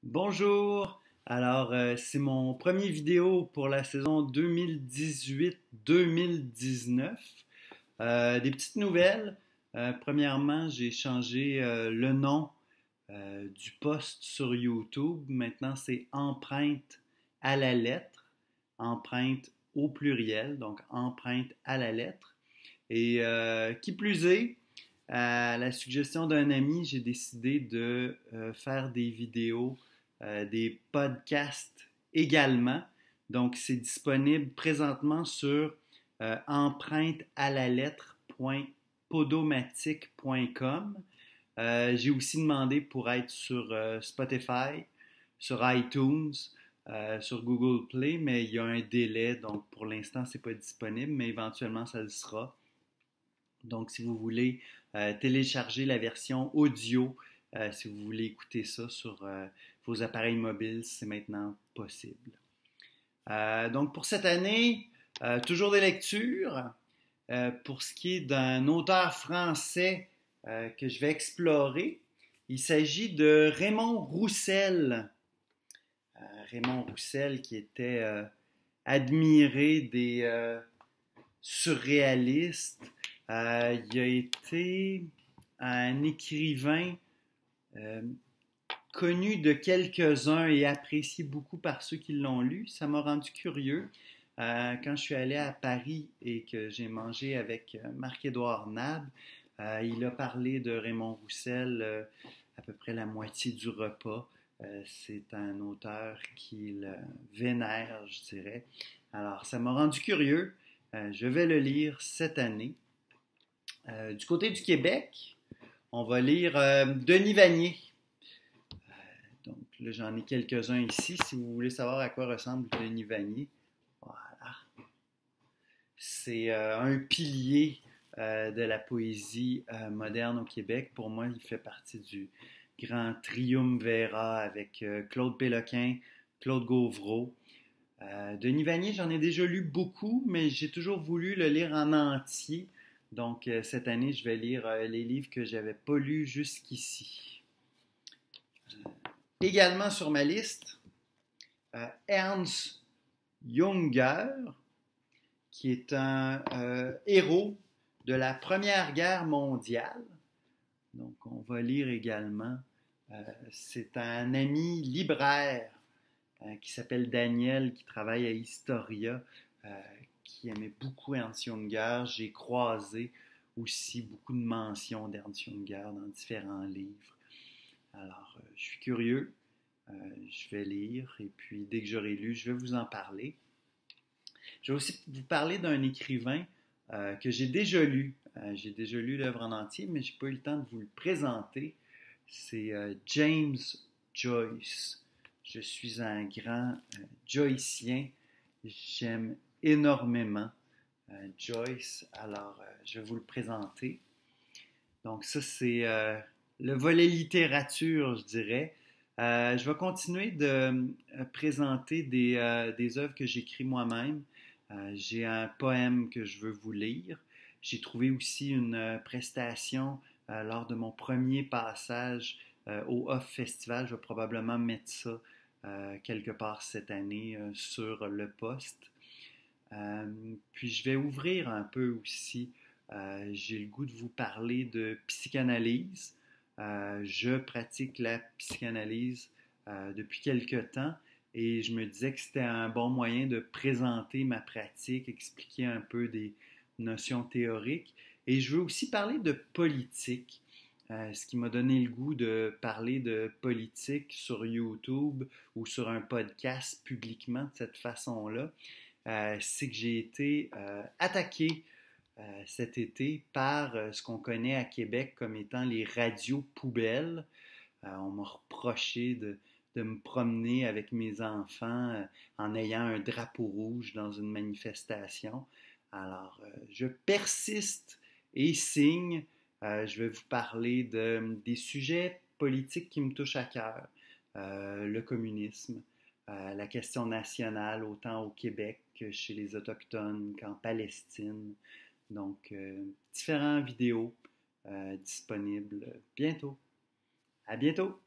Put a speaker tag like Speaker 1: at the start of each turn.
Speaker 1: Bonjour! C'est mon premier vidéo pour la saison 2018-2019. Des petites nouvelles. Premièrement, j'ai changé le nom du post sur YouTube. Maintenant, c'est Empreinte à la lettre. Empreinte au pluriel, donc empreinte à la lettre. Et qui plus est, à la suggestion d'un ami, j'ai décidé de faire des vidéos, des podcasts également. Donc, c'est disponible présentement sur empreinte-à-la-lettre.podomatic.com. J'ai aussi demandé pour être sur Spotify, sur iTunes, sur Google Play, mais il y a un délai, donc pour l'instant, c'est pas disponible, mais éventuellement, ça le sera. Donc, si vous voulez télécharger la version audio, si vous voulez écouter ça sur vos appareils mobiles, c'est maintenant possible. Donc, pour cette année, toujours des lectures. Pour ce qui est d'un auteur français que je vais explorer, il s'agit de Raymond Roussel. Raymond Roussel qui était admiré des surréalistes. Il a été un écrivain connu de quelques-uns et apprécié beaucoup par ceux qui l'ont lu. Ça m'a rendu curieux. Quand je suis allé à Paris et que j'ai mangé avec Marc-Édouard Nab, il a parlé de Raymond Roussel à peu près la moitié du repas. C'est un auteur qu'il vénère, je dirais. Alors, ça m'a rendu curieux. Je vais le lire cette année. Du côté du Québec, on va lire Denis Vanier. Donc là, j'en ai quelques-uns ici. Si vous voulez savoir à quoi ressemble Denis Vanier, voilà. C'est un pilier de la poésie moderne au Québec. Pour moi, il fait partie du grand triumvirat avec Claude Péloquin, Claude Gauvreau. Denis Vanier, j'en ai déjà lu beaucoup, mais j'ai toujours voulu le lire en entier. Donc, cette année, je vais lire les livres que je n'avais pas lus jusqu'ici. Également sur ma liste, Ernst Junger, qui est un héros de la Première Guerre mondiale. Donc, on va lire également. C'est un ami libraire qui s'appelle Daniel, qui travaille à Historia, qui aimait beaucoup Ernst Junger. J'ai croisé aussi beaucoup de mentions d'Ernst Junger dans différents livres. Alors, je suis curieux, je vais lire et puis dès que j'aurai lu, je vais vous en parler. Je vais aussi vous parler d'un écrivain que j'ai déjà lu. J'ai déjà lu l'œuvre en entier, mais je n'ai pas eu le temps de vous le présenter. C'est James Joyce. Je suis un grand Joycien. J'aime énormément Joyce. Alors, je vais vous le présenter. Donc, ça, c'est le volet littérature, je dirais. Je vais continuer de présenter des œuvres que j'écris moi-même. J'ai un poème que je veux vous lire. J'ai trouvé aussi une prestation lors de mon premier passage au Off Festival. Je vais probablement mettre ça quelque part cette année sur le poste. Puis je vais ouvrir un peu aussi. J'ai le goût de vous parler de psychanalyse. Je pratique la psychanalyse depuis quelque temps et je me disais que c'était un bon moyen de présenter ma pratique, expliquer un peu des notions théoriques. Et je veux aussi parler de politique. Ce qui m'a donné le goût de parler de politique sur YouTube ou sur un podcast publiquement de cette façon-là, c'est que j'ai été attaqué cet été par ce qu'on connaît à Québec comme étant les radios poubelles. On m'a reproché de me promener avec mes enfants en ayant un drapeau rouge dans une manifestation. Alors, je persiste et signe. Je vais vous parler des sujets politiques qui me touchent à cœur. Le communisme, la question nationale, autant au Québec que chez les Autochtones qu'en Palestine. Donc, différentes vidéos disponibles bientôt. À bientôt!